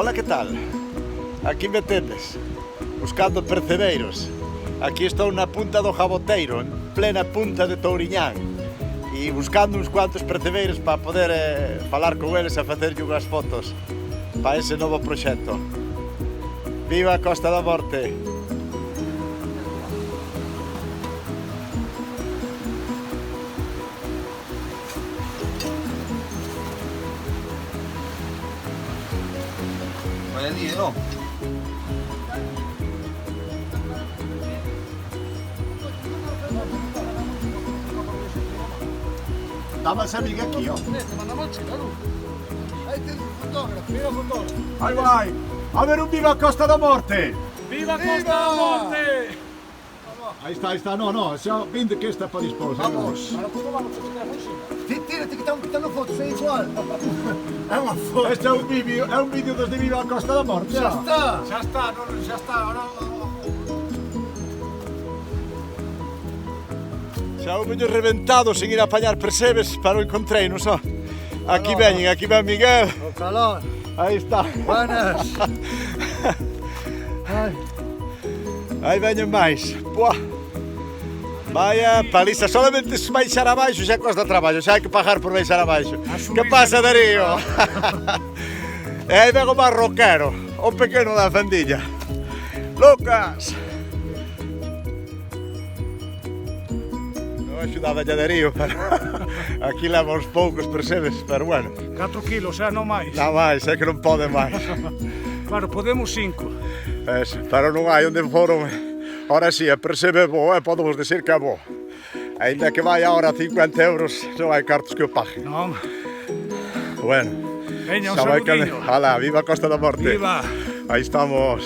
Ola, que tal? Aquí me tendes, buscando percebeiros. Aquí estou na punta do Jaboteiro, en plena punta de Touriñán, e buscando uns cuantos percebeiros para poder falar con eles e facerlle unhas fotos para ese novo proxecto. Viva a Costa da Morte! Vaya día, ¿no? Damas a mica aquí, oh. Ahí tienes un fotógrafo, mira el fotógrafo. Aí vai! A ver un viva a Costa da Morte! ¡Viva Costa da Morte! Aí está, no, xa vinde que está para dispor. Vamos. Tírate que están nas fotos, é igual. É unha foto. Este é un vídeo dos de Viva a Costa da Morte. Xa está. Ya está, no, ya está. Ahora... Xa o meño reventado sin ir a apañar percebes para o encontrei, non só. Aquí ven Miguel. O calor. Aí está. Buenas. Ai. Aí veñen máis. Buah. Vaya paliza, solamente se baixar abaixo xa costa traballo, xa hai que pagar por baixar abaixo. Que pasa, Darío? E aí ven o marroquero, o pequeno da fendilla. Lucas! Non axudaba a Darío, pero aquí leva uns poucos percebes, pero bueno. 4 kilos, non máis. Nada máis, é que non pode máis. Claro, podemos 5. Pero non hai onde foron. Ahora sí, percebe bo, podemos decir que é bo. Ainda que vai agora 50 euros, non hai cartos que o pague. Non. Bueno, Veña, un xa vai saludiño. Hala, viva Costa da Morte. Viva. Aí estamos.